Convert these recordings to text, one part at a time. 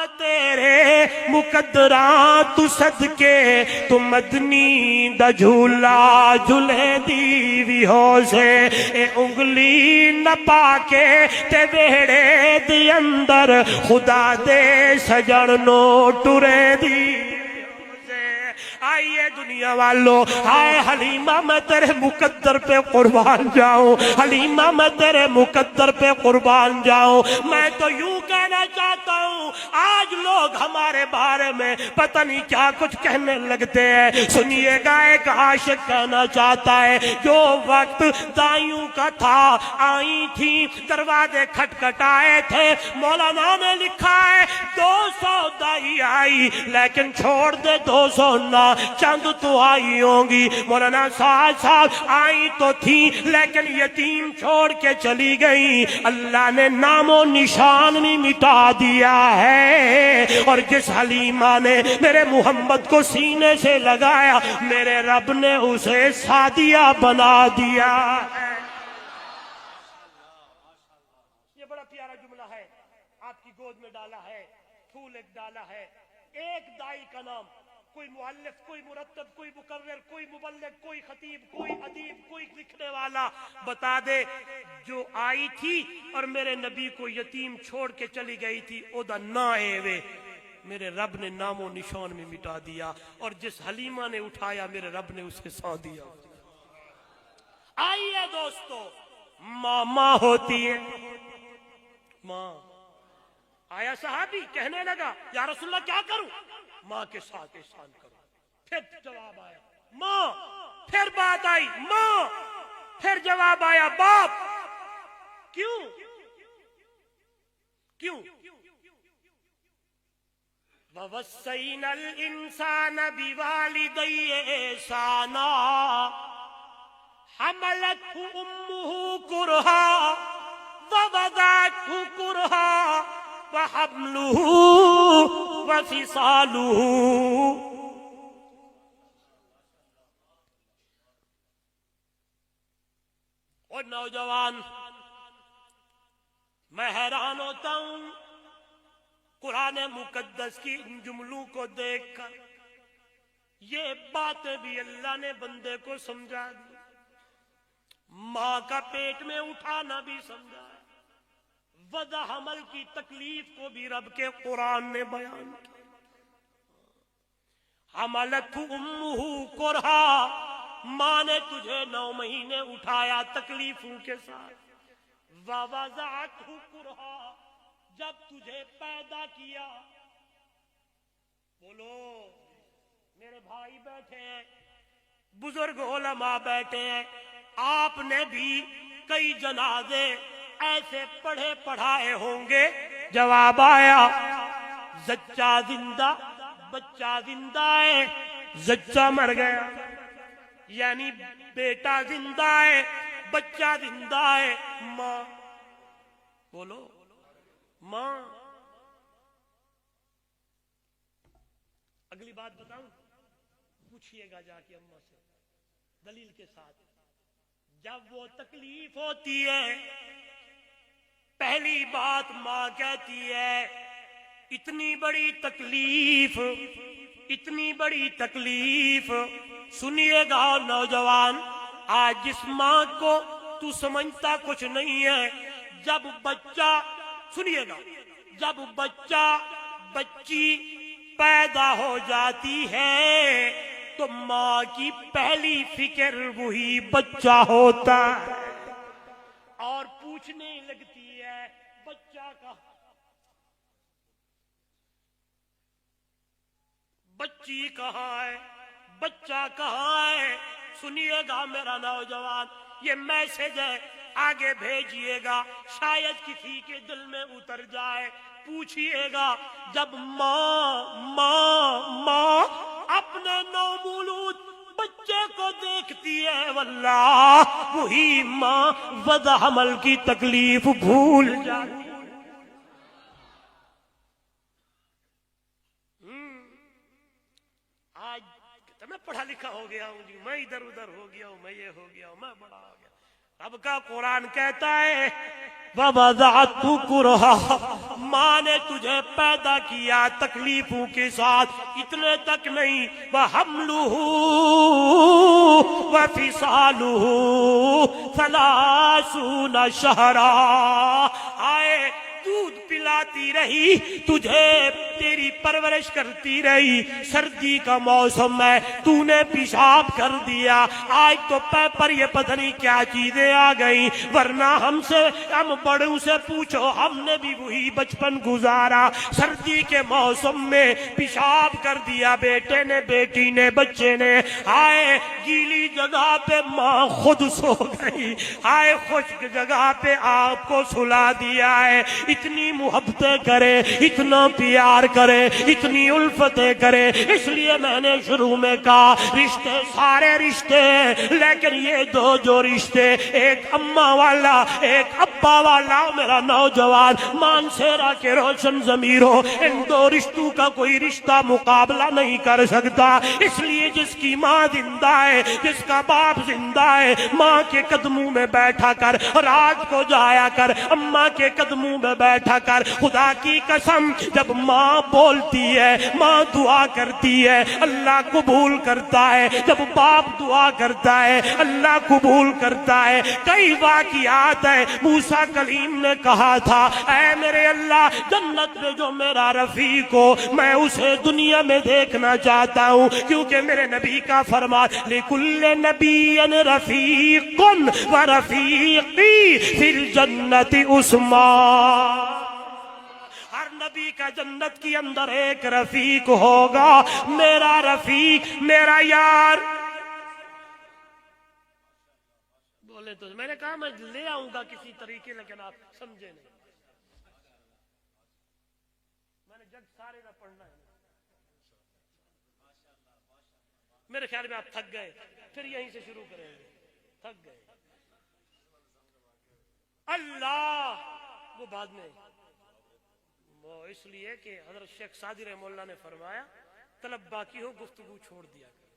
میں تیرے مقدراں تو صدقے تو مدنی دا جھولا جھلے دی وی ہو سے اے انگلی نہ پا کے تے ویڑے دی اندر خدا دے سجن نو ٹرے دی آئیے دنیا والو ہائے حلیمہ میں تیرے مقدر پہ قربان جاؤں حلیمہ میں تیرے مقدر پہ قربان جاؤں میں تو یوں کہنا چاہتا ہوں آج لوگ ہمارے بارے میں پتہ نہیں کیا کچھ کہنے لگتے ہیں سنیے گا ایک عاشق کہنا چاہتا ہے جو وقت دائیوں کا تھا آئی تھی دروازے کھٹکھٹائے تھے مولانا نے لکھا ہے 200 دائی آئی لیکن چھوڑ دے 200 نہ چند تو آئی ہوں گی مولانا صاحب آئی تو تھی لیکن یتیم چھوڑ کے چلی گئی اللہ نے نام و نشان بھی مٹا دیا ہے اور جس حلیمہ نے میرے محمد کو سینے سے لگایا میرے رب نے اسے سعدیہ بنا دیا ہے یہ بڑا پیارا جملہ ہے آپ کی گود میں ڈالا ہے پھول ایک ڈالا ہے ایک دائی کا نام کوئی مؤلف کوئی مرتب کوئی مقرر کوئی مبلغ کوئی خطیب کوئی ادیب کوئی لکھنے والا بتا دے جو آئی تھی اور میرے نبی کو یتیم چھوڑ کے چلی گئی تھی او دا نا اے وے میرے رب نے نام و نشان میں مٹا دیا اور جس حلیمہ نے اٹھایا میرے رب نے اسے سو دیا آئیے دوستو ماں ہوتی ہے ماں آیا صحابی کہنے لگا یا رسول اللہ کیا کروں ماں کے ساتھ احسان کرو پھر جواب آیا ماں پھر بات آئی ماں پھر جواب آیا باپ کیوں وَوَصَّيْنَا الْإِنسَانَ بِوَالِدَيْهِ إِحْسَانًا حَمَلَتْهُ أُمُّهُ كُرْهًا وَوَضَعَتْهُ كُرْهًا وَحَمْلُهُ وَفِصَالُهُ اور نوجوان میں حیران ہوتا ہوں قرآن مقدس کی ان جملوں کو دیکھ کر یہ باتیں بھی اللہ نے بندے کو سمجھا دی ماں کا پیٹ میں اٹھانا بھی سمجھا وضع حمل کی تکلیف کو بھی رب کے قرآن نے بیان کیا حملت امہ کرہا ماں نے تجھے 9 مہینے اٹھایا تکلیفوں کے ساتھ ووضعتہ کرہا جب تجھے پیدا کیا بولو میرے بھائی بیٹھے ہیں بزرگ علماء بیٹھے ہیں آپ نے بھی کئی جنازے ایسے پڑھے پڑھائے ہوں گے جواب آیا زچہ زندہ بچہ زندہ ہے زچہ مر گیا یعنی بیٹا زندہ ہے بچہ زندہ ہے ماں بولو ماں اگلی بات بتاؤں پوچھئے گا جا کے اماں سے دلیل کے ساتھ جب وہ تکلیف ہوتی ہے پہلی بات ماں کہتی ہے اتنی بڑی تکلیف سنیے گا نوجوان آج جس ماں کو تو سمجھتا کچھ نہیں ہے جب بچہ سنیے گا جب بچی پیدا ہو جاتی ہے تو ماں کی پہلی فکر وہی بچہ ہوتا ہے اور پوچھنے لگتی ہے بچہ کہاں بچی کہاں ہے بچہ کہاں ہے سنیے گا میرا نوجوان یہ میسج ہے آگے بھیجئے گا شاید کسی کے دل میں اتر جائے پوچھئے گا جب ماں اپنے نومولود بچے کو دیکھتی ہے واللہ وہی ماں وضع حمل کی تکلیف بھول جاتی آج میں پڑھا لکھا ہو گیا ہوں جی میں ادھر ادھر ہو گیا ہوں میں یہ ہو گیا ہوں میں بڑا ہو گیا اب کا قرآن کہتا ہے وَوَضَعْتُ كُرْهَا، ماں نے تجھے پیدا کیا تکلیفوں کے ساتھ، اتنے تک نہیں، وَحَمْلُهُ وَفِصَالُهُ 30 شَهْرًا، آئے دودھ پلاتی رہی تجھے، تیری پرورش کرتی رہی، سردی کا موسم ہے تو نے پیشاب کر دیا، آج تو پر یہ پتہ نہیں کیا چیزیں آ گئی، ورنہ ہم بڑوں سے پوچھو، ہم نے بھی وہی بچپن گزارا، سردی کے موسم میں پیشاب کر دیا بیٹے نے، بیٹی نے، بچے نے، آئے گیلی جگہ پہ ماں خود سو گئی، آئے خشک جگہ پہ آپ کو سلا دیا ہے، اتنی محبتیں کرے، اتنا پیار کرے، اتنی الفتیں کرے، اس لیے میں نے شروع میں کہا رشتے سارے رشتے، لیکن یہ دو جو رشتے، ایک اماں والا ایک ابا والا، میرا نوجوان مانسیرا کے روشن ضمیروں، ان دو رشتوں کا کوئی رشتہ مقابلہ نہیں کر سکتا، اس لیے جس کی ماں زندہ ہے، جس کا باپ زندہ ہے، ماں کے قدموں میں بیٹھا کر رات کو جایا کر، اماں کے قدموں میں بیٹھا کر، خدا کی قسم جب ماں بولتی ہے، ماں دعا کرتی ہے، اللہ قبول کرتا ہے، جب باپ دعا کرتا ہے اللہ قبول کرتا ہے۔ کئی واقعات ہیں، موسیٰ کلیم نے کہا تھا اے میرے اللہ جنت میں جو میرا رفیق ہو میں اسے دنیا میں دیکھنا چاہتا ہوں، کیونکہ میرے نبی کا فرمان لِكُلِّ نَبِيٍّ رَفِيقٌ وَرَفِيقِي فِي الْجَنَّةِ عُثْمَانُ، ہر نبی کا جنت کے اندر ایک رفیق ہوگا، میرا رفیق، میرا یار۔ بولے تو میں نے کہا میں لے آؤں گا کسی طریقے، لیکن آپ سمجھے نہیں، میں نے جگ سارے نہ پڑھنا ہے، میرے خیال میں آپ تھک گئے، پھر یہیں سے شروع کریں گے، تھک گئے۔ اللہ وہ بعد میں، وہ اس لیے کہ حضرت شیخ سعدی رحمہ اللہ نے فرمایا طلب باقی ہو گفتگو چھوڑ دیا کرو۔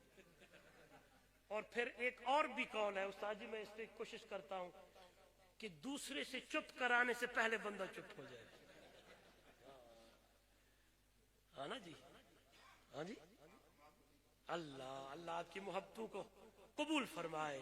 اور پھر ایک اور بھی قول ہے استاد جی، میں اس پہ کوشش کرتا ہوں کہ دوسرے سے چپ کرانے سے پہلے بندہ چپ ہو جائے، ہاں نا جی، ہاں جی، اللہ اللہ آپ کی محبتوں کو قبول فرمائے۔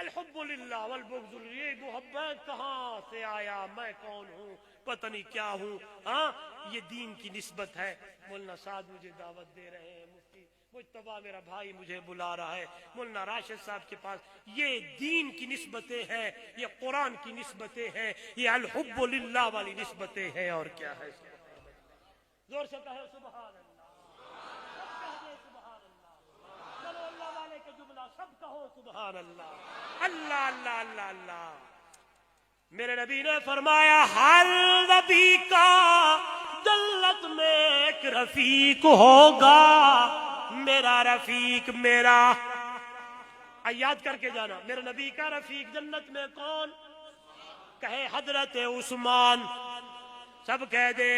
الحب للہ والبغض للہ، یہ محبت کہاں سے آیا، میں کون ہوں، پتہ نہیں کیا ہوں، ہاں یہ دین کی نسبت ہے۔ مولانا سعد مجھے دعوت دے رہے ہیں، مفتی مجتبیٰ میرا بھائی مجھے بلا رہا ہے، مولانا راشد صاحب کے پاس، یہ دین کی نسبتیں ہیں، یہ قرآن کی نسبتیں ہیں، یہ الحب للہ والی نسبتیں ہیں، اور کیا ہے؟ زور سے کہے سبحان اللہ، چلو اللہ والے کے جملہ سب کہو سبحان اللہ، اللہ اللہ اللہ اللہ۔ میرے نبی نے فرمایا ہر نبی کا جنت میں ایک رفیق ہوگا، میرا رفیق، میرا یاد کر کے جانا، میرے نبی کا رفیق جنت میں کون؟ کہے حضرت عثمان، سب کہہ دے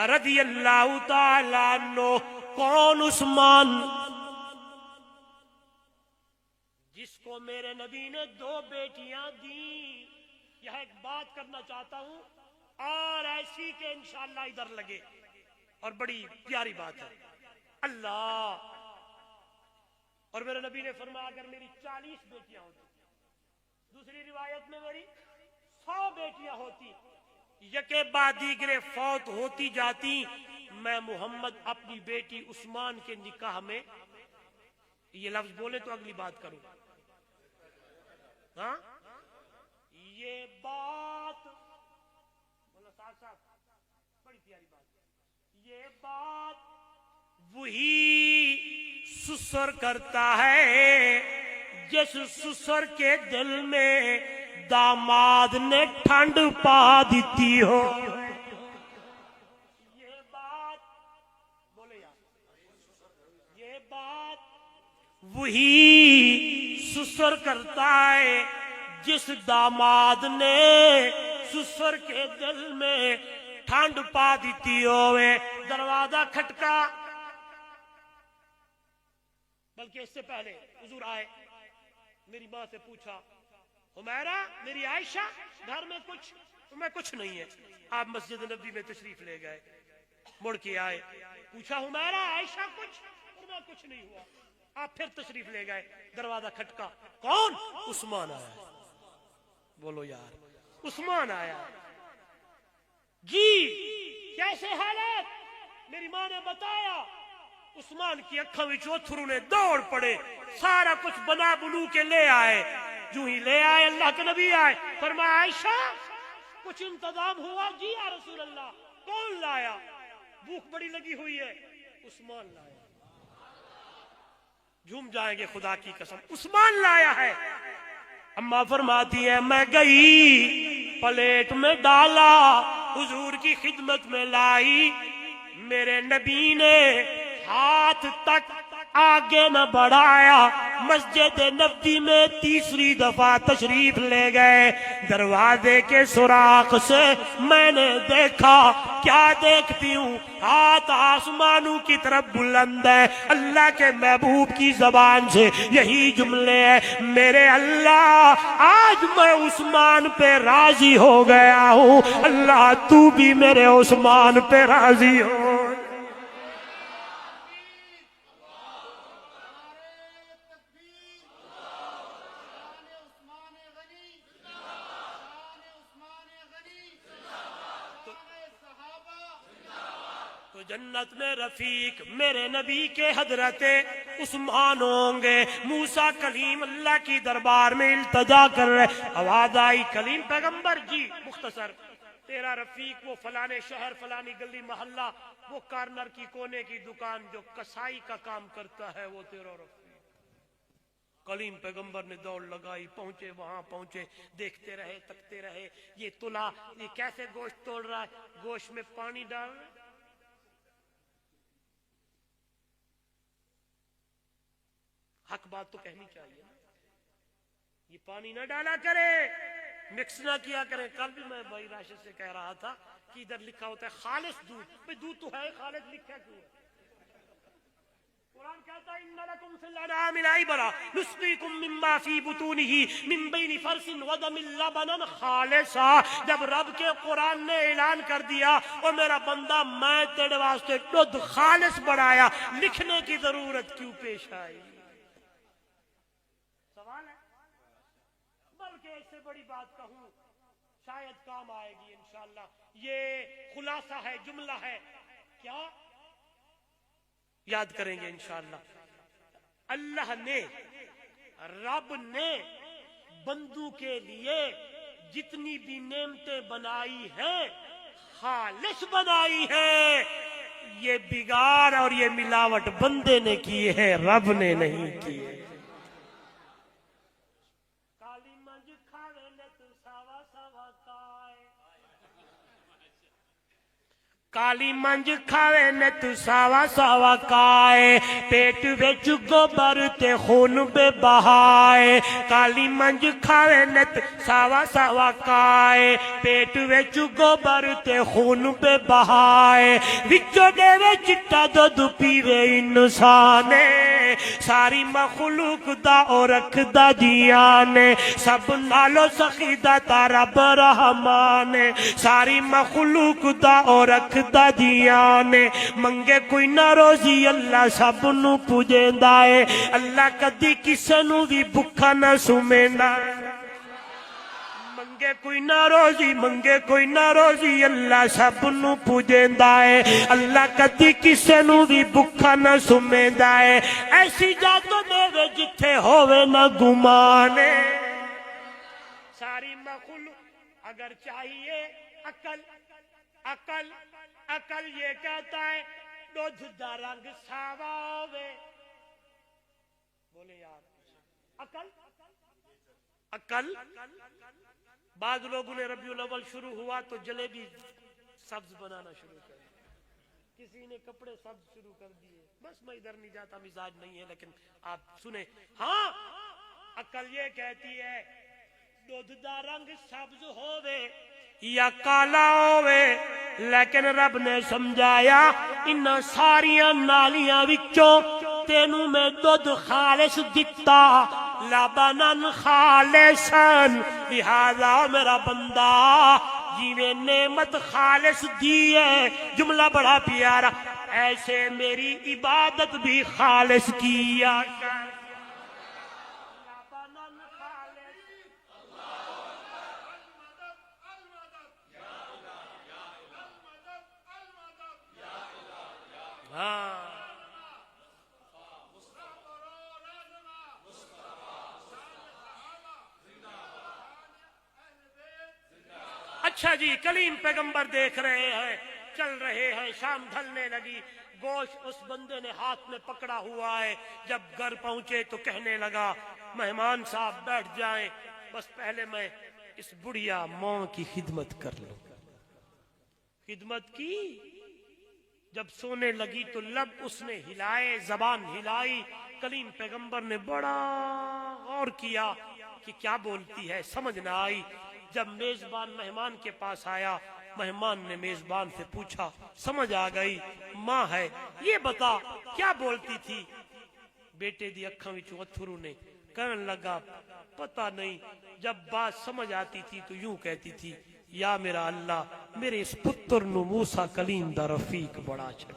رضی اللہ تعالیٰ عنہ۔ کون عثمان؟ جس کو میرے نبی نے 2 بیٹیاں دیں۔ یہ ایک بات کرنا چاہتا ہوں اور ایسی کہ انشاءاللہ ادھر لگے، اور بڑی پیاری بات ہے، اللہ اور میرے نبی نے فرمایا اگر میری 40 بیٹیاں ہوتی، دوسری روایت میں میری 100 بیٹیاں ہوتی، یکے بعد دیگرے فوت ہوتی جاتی، میں محمد اپنی بیٹی عثمان کے نکاح میں، یہ لفظ بولے تو اگلی بات کروں، ہاں یہ بات صاحب بڑی پیاری بات، یہ بات وہی سسر کرتا ہے جس سسر کے دل میں داماد نے ٹھنڈ پا دیتی ہو۔ یہ بات بولے یار، یہ بات وہی سسر کرتا ہے جس داماد نے سسر کے دل میں ٹھنڈ پا دیتی ہوئے۔ دروازہ کھٹکا، بلکہ اس سے پہلے حضور آئے، میری ماں سے پوچھا حمیرہ میری عائشہ گھر میں کچھ نہیں ہے. آپ مسجد نبی میں تشریف لے گئے, مڑ کے آئے, پوچھا حمیرہ عائشہ کچھ نہیں ہوا. آپ پھر تشریف لے گئے, دروازہ کھٹکا, کون؟ عثمان آیا. بولو یار, عثمان آیا. جی کیسے حالت؟ میری ماں نے بتایا. عثمان کی اکھاں وچوں اتھرو نے دوڑ پڑے, سارا کچھ بنا بنو کے لے آئے. جو ہی لے آئے اللہ کے نبی آئے, فرمایا عائشہ کچھ انتظام ہوا؟ جی یا رسول اللہ. کون لایا؟ بھوک بڑی لگی ہوئی ہے. عثمان لایا. جھوم جائیں گے خدا کی قسم, عثمان لایا ہے. اماں فرماتی ہے میں گئی, پلیٹ میں ڈالا, حضور کی خدمت میں لائی. میرے نبی نے ہاتھ تک آگے نہ بڑھایا. مسجد نبوی میں تیسری دفعہ تشریف لے گئے. دروازے کے سوراخ سے میں نے دیکھا, کیا دیکھتی ہوں, ہاتھ آسمانوں کی طرف بلند ہے. اللہ کے محبوب کی زبان سے یہی جملے ہیں, میرے اللہ آج میں عثمان پہ راضی ہو گیا ہوں, اللہ تو بھی میرے عثمان پہ راضی ہو. جنت میں رفیق میرے نبی کے حضرت عثمان ہوں گے. موسیٰ کلیم اللہ کی دربار میں التجا کر رہے, آواز آئی کلیم پیغمبر جی مختصر, تیرا رفیق وہ فلانے شہر فلانی گلی محلہ وہ کارنر کی کونے کی دکان جو کسائی کا کام کرتا ہے وہ تیرا رفیق. کلیم پیغمبر نے دوڑ لگائی, پہنچے, وہاں پہنچے, دیکھتے رہے, تکتے رہے. یہ تلا, یہ کیسے گوشت توڑ رہا ہے, گوشت میں پانی ڈال رہا ہے. حق بات تو کہنی چاہیے, یہ پانی نہ ڈالا کرے, مکس نہ کیا کرے. کل بھی میں بھائی راشد سے کہہ رہا تھا کہ ادھر لکھا ہوتا ہے خالص دودھ, بھئی دودھ تو ہے خالص, لکھا کیوں ہے؟ قرآن کہتا ہے ان لکم فی الانعام لعبرۃ نسقیکم مما فی بطونہ من بین فرث ودم لبنا خالصا. جب رب کے قرآن نے اعلان کر دیا اور میرا بندہ میں تیرے واسطے دودھ خالص بڑھایا, لکھنے کی ضرورت کیوں پیش آئی؟ بڑی بات کہوں شاید کام آئے گی انشاءاللہ. یہ خلاصہ ہے, جملہ ہے, کیا یاد کریں گے انشاءاللہ. اللہ نے, رب نے بندوں کے لیے جتنی بھی نعمتیں بنائی ہیں خالص بنائی ہیں. یہ بگاڑ اور یہ ملاوٹ بندے نے کی ہے, رب نے نہیں کی ہے. کالی منج کھاوے نے تو ساوا ساوا کائے, پیٹ وچ گوبر تے خون بے بہائے. کالی منج کھاوے نے تو ساوا ساوا کائے, پیٹ وچ گوبر تے خون بے بہائے. وچوں دے وچ چٹا دودھ پیوے انسان, ساری مخلوق دا او رکھدا جیان, سب نالو سخی دا تارا برحمان, ساری مخلوق دا او رکھ دا جیانے. منگے کوئی نہ روزی اللہ سب نو پوجیندا ہے, اللہ کدی کسے نو بھی بھکھا نہ سومیندا. منگے کوئی نہ روزی, منگے کوئی نہ روزی اللہ سب نو پوجیندا ہے, اللہ کدی کسے نو بھی بھکھا نہ سومیندا ہے. ایسی جاتو دے جتھے ہووے نہ گمانے. ساری مخلوق اگر چاہیے عقل, عقل عقل یہ کہتا ہے دودھ دا رنگ ساوا ہوے. بولے یار عقل, عقل. بعض لوگوں نے ربیع الاول شروع ہوا تو جلیبی سبز بنانا شروع کر دیا, کسی نے کپڑے سبز شروع کر دیے. بس میں ادھر نہیں جاتا, مزاج نہیں ہے, لیکن آپ سنیں. ہاں عقل یہ کہتی ہے دودھ دا رنگ سبز ہوے یا کالا ہوے, لیکن رب نے سمجھایا ان ساریاں نالیاں وچوں تینوں میں دودھ خالص دتا, لبنن خالصن، لہذا میرا بندہ جیویں نعمت خالص دی ہے، جملہ بڑا پیارا، ایسے میری عبادت بھی خالص کیا کر۔ اچھا جی، کلیم پیغمبر دیکھ رہے ہیں، چل رہے ہیں، شام ڈھلنے لگی، گوشت اس بندے نے ہاتھ میں پکڑا ہوا ہے، جب گھر پہنچے تو کہنے لگا مہمان صاحب بیٹھ جائیں، بس پہلے میں اس بڑھیا ماں کی خدمت کر لوں۔ خدمت کی، جب سونے لگی تو لب اس نے ہلائے، زبان ہلائی، کلیم پیغمبر نے بڑا غور کیا کہ کیا بولتی ہے، سمجھ نہ آئی۔ جب میزبان مہمان کے پاس آیا، مہمان نے میزبان سے پوچھا، سمجھ آ گئی ماں ہے، یہ بتا کیا بولتی تھی؟ بیٹے دی اکھاں وچ اتھرو نے، کہنے لگا پتہ نہیں، جب بات سمجھ آتی تھی تو یوں کہتی تھی، یا میرا اللہ میرے اس پتر نو موسیٰ کلیم دا رفیق بڑا چھڑ۔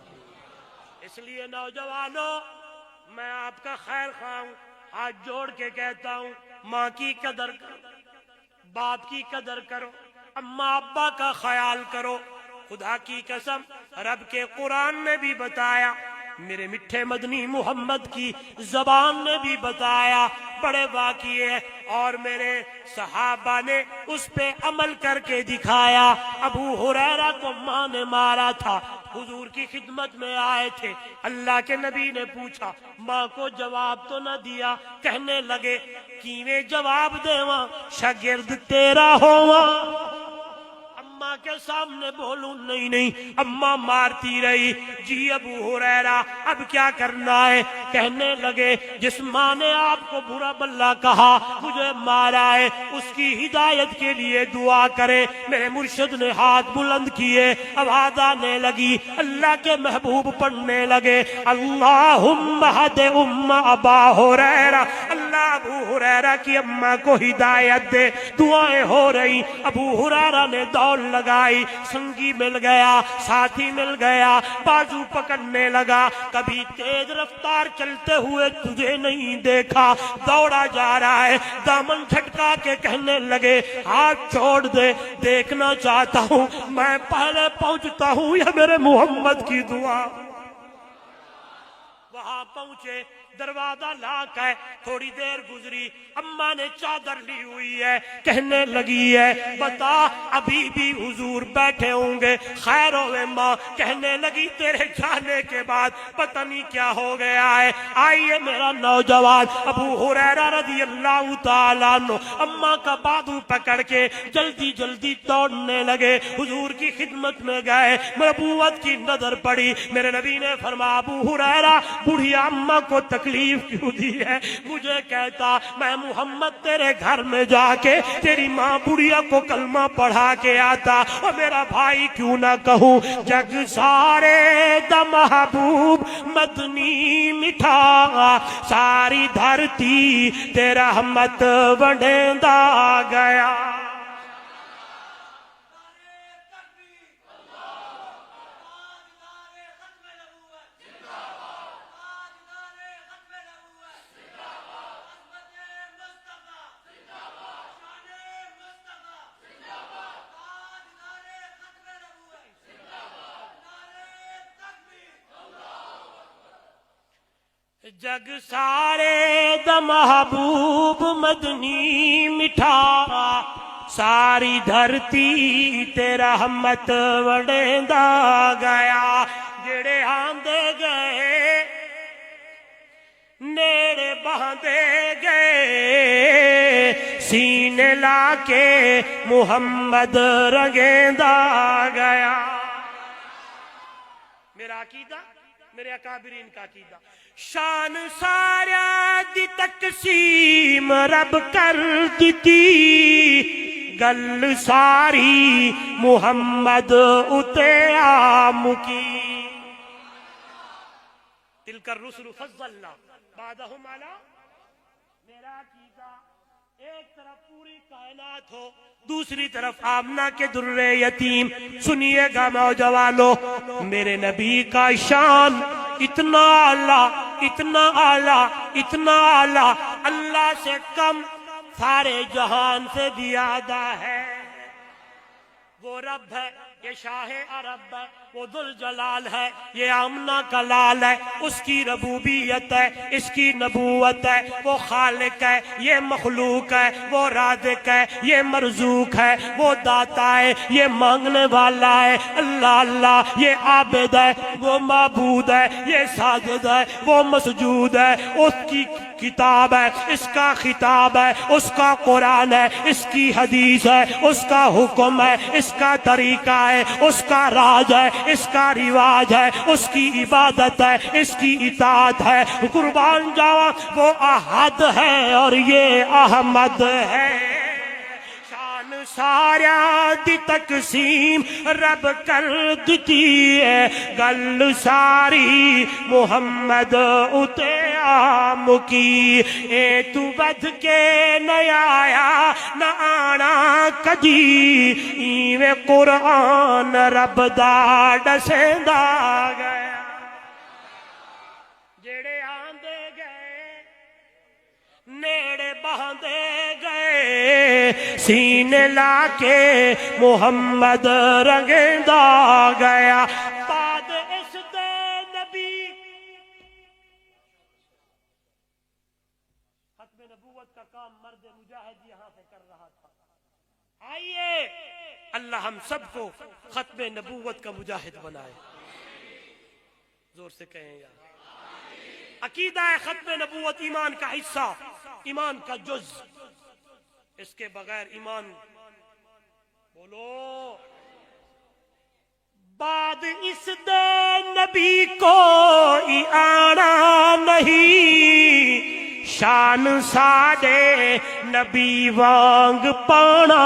اس لیے نوجوانوں، میں آپ کا خیر خواہ ہوں، ہاتھ جوڑ کے کہتا ہوں، ماں کی قدر کرو، باپ کی قدر کرو، اماں ابا کا خیال کرو۔ خدا کی قسم، رب کے قرآن نے بھی بتایا، میرے میٹھے مدنی محمد کی زبان نے بھی بتایا، بڑے واقعے، اور میرے صحابہ نے اس پہ عمل کر کے دکھایا۔ ابو ہریرہ کو ماں نے مارا تھا، حضور کی خدمت میں آئے تھے، اللہ کے نبی نے پوچھا، ماں کو جواب تو نہ دیا، کہنے لگے کیویں جواب دیواں، شاگرد تیرا ہوواں، اماں کے سامنے بولوں؟ نہیں نہیں، اماں مارتی رہی۔ جی ابو ہریرہ اب کیا کرنا ہے؟ کہنے لگے جس ماں نے آپ کو برا بلا کہا، مجھے مارا ہے، اس کی ہدایت کے لیے دعا کرے۔ میرے مرشد نے ہاتھ بلند کیے، آواز آنے لگی، اللہ کے محبوب پڑھنے لگے، اللہم ہد ام ابا ہریرہ، اللہ ابو ہریرہ کی اماں کو ہدایت دے۔ دعائیں ہو رہی، ابو ہریرہ نے دوڑ لگائی، سنگی مل گیا، ساتھی مل گیا، بازو پکڑنے لگا، کبھی تیز رفتار چلتے ہوئے تجھے نہیں دیکھا، دوڑا جا رہا ہے، دامن جھٹکا کے کہنے لگے ہاتھ چھوڑ دے، دیکھنا چاہتا ہوں میں پہلے پہنچتا ہوں یا میرے محمد کی دعا۔ وہاں پہنچے، دروازہ لاک ہے، تھوڑی دیر گزری، اماں نے چادر لی ہوئی ہے، کہنے لگی ہے بتا ابھی بھی حضور بیٹھے ہوں گے؟ خیر ہوئے ماں، کہنے لگی تیرے جانے کے بعد پتہ نہیں کیا ہو گیا ہے۔ آئیے میرا نوجوان ابو ہریرہ رضی اللہ تعالیٰ عنہ اماں کا بازو پکڑ کے جلدی جلدی دوڑنے لگے، حضور کی خدمت میں گئے، نبوت کی نظر پڑی، میرے نبی نے فرمایا ابو ہریرہ بڑھیا اماں کو تکلیف کیوں دی ہے؟ مجھے کہتا میں محمد تیرے گھر میں جا کے تیری ماں بڑھیا کو کلمہ پڑھا کے آتا، اور میرا بھائی کیوں نہ کہوں جگ سارے دا محبوب مدنی مٹھا، ساری دھرتی تیرا رحمت ونڈیندا گیا۔ جگ سارے دا محبوب مدنی مٹھا، ساری دھرتی تیرا رحمت وڈیندا گیا۔ جڑے آندے گئے نیڑے بہندے گئے، سینے لا کے محمد رنگیندا گیا۔ میرا عقیدہ، میرے اکابرین کا عقیدہ، شان سارا دی تقسیم رب کر دیتی، گل ساری محمد اتے آمکی۔ تلک الرسل فضلنا بعدهم علی، میرا عقیدہ ایک طرف پوری کائنات ہو، دوسری طرف آمنہ کے در یتیم. سنیے گا نوجوانو، میرے نبی کا شان اتنا اعلیٰ، اتنا اعلیٰ، اتنا اعلیٰ، اللہ سے کم، سارے جہان سے زیادہ ہے. وہ رب ہے، یہ شاہ عرب ہے، وہ ذوالجلال ہے، یہ آمنہ کا لال ہے. اس کی ربوبیت ہے، اس کی نبوت ہے. وہ خالق ہے، یہ مخلوق ہے. وہ رازق ہے، یہ مرزوق ہے. وہ داتا ہے، یہ مانگنے والا ہے. اللہ اللہ، یہ عابد ہے، وہ معبود ہے. یہ ساجد ہے، وہ مسجود ہے. اس کی کتاب ہے، اس کا خطاب ہے، اس کا قرآن ہے، اس کی حدیث ہے، اس کا حکم ہے، اس کا طریقہ ہے، اس کا راج ہے، اس کا رواج ہے، اس کی عبادت ہے، اس کی اطاعت ہے. قربان جاواں وہ احد ہے اور یہ احمد ہے. سارا دی تقسیم رب کر دیتی ہے، گل ساری محمد اتے عام کی. اے تو بد کے نہ آیا نہ آنا کدی، ایویں قرآن رب دا دسیندا گیا. جڑے آندے گئے نیڑے بہندے گئے، سینے لا کے محمد رنگیندا گیا. بعد اس دے نبی ختم نبوت کا کام مرد مجاہد یہاں سے کر رہا تھا. آئیے اللہ ہم سب کو ختم نبوت کا مجاہد بنائے. زور سے کہیں یار. عقیدہ ختم نبوت ایمان کا حصہ، ایمان کا جز. اس کے بغیر ایمان، بولو، بعد اس دے نبی کوئی آنا نہیں، شان ساڈے نبی وانگ پانا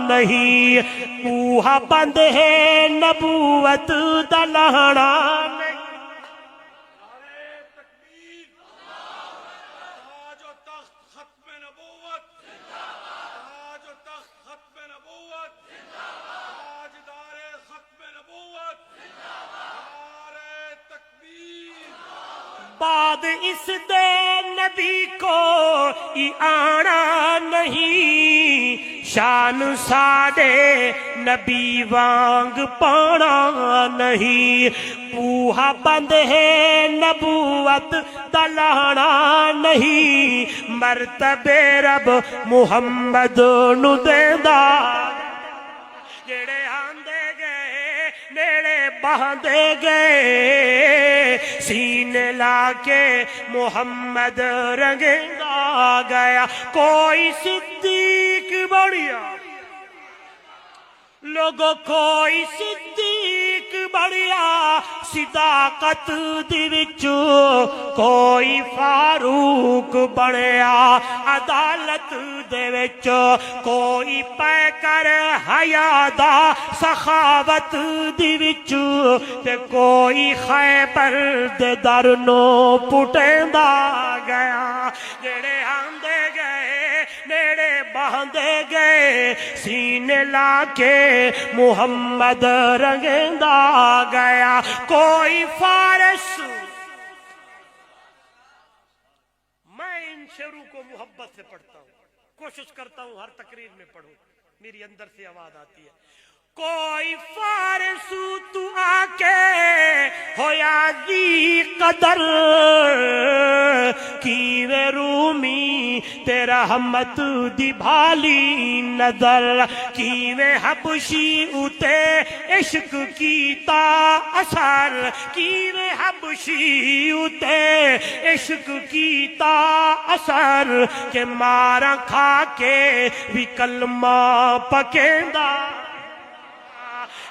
نہیں. کوہ بند ہے نبوت دا لہنا نہیں. بعد اس دے نبی کو آنا نہیں، شان ساڈے نبی وانگ پانا نہیں. کوہ بند ہے نبوت دا لہنا نہیں، مرتبے رب محمد نو دیندا. جڑے آندے گئے نیڑے بہندے گئے، سینے لا کے محمد رنگیندا گیا. کوئی صدیق بڑھیا لوگو، کوئی صدیق بڑھیا صداقت دی وچ، کوئی فاروق بڑھیا عدالت دے وچ، کوئی پیکر حیا دا سخاوت دی وچ، تے کوئی خیبر دے در نو پٹیندا گیا. جڑے آندے گئے نیڑے بہندے گئے، سینے لا کے محمد رنگیندا گیا. کوئی فارس، میں ان شعروں کو محبت سے پڑھتا ہوں، کوشش کرتا ہوں ہر تقریر میں پڑھوں، میری اندر سے آواز آتی ہے. کوئی فارس تو آ کے ہویا دی قدر، کیویں رومی تیرا رحمت دی بھالی نظر، کیویں حبشی اتے عشق کیتا اثر، کیویں حبشی اتے عشق کیتا اثر، کہ مارا کھا کے بھی کلمہ پکیندا.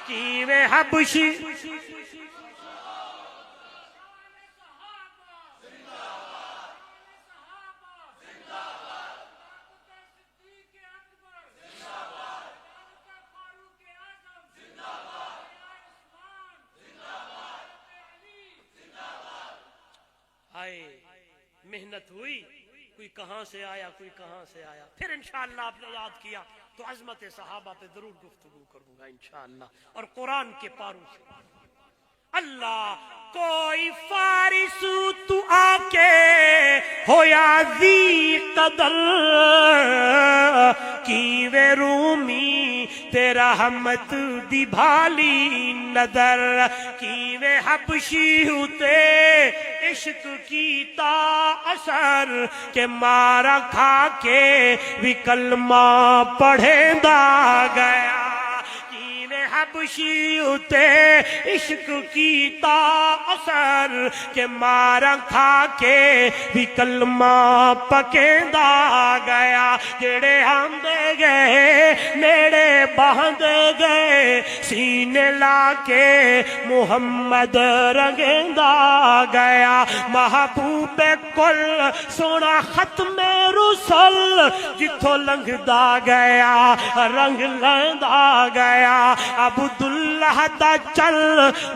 کیویں حبشی محنت ہوئی، کوئی کہاں سے آیا کوئی کہاں سے آیا. پھر انشاءاللہ آپ نے یاد کیا تو عظمت صحابہ پہ ضرور گفتگو کروں گا انشاءاللہ, اور قرآن کے پاروں سے. اللہ کوئی فارس تو آ کے ہویا ذی قدر کی وے رومی تیرا ہمت دی بھالی نظر کی وے حبشی ہوتے عشق کی تا اثر کہ مارا کھا کے بھی کلمہ پڑھیندا گیا. حبشی اتے عشق کی تا اثر کہ مارا کھا کے بھی کلمہ پکیندا گیا. جڑے آندے گئے نیڑے باندے گئے سینے لا کے محمد رنگیندا گیا. محبوب کل سونا ختم رسل جتھوں لنگدا گیا رنگ لیندا گیا. عبداللہ دا چل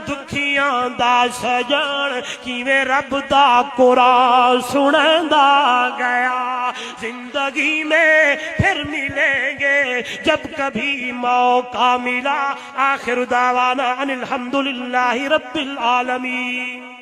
دکھیاں دا سجن کیویں رب دا قرآن سنیندا گیا. زندگی میں پھر ملیں گے جب کبھی موقع ملا. آخر دعوانا ان الحمدللہ رب العالمین.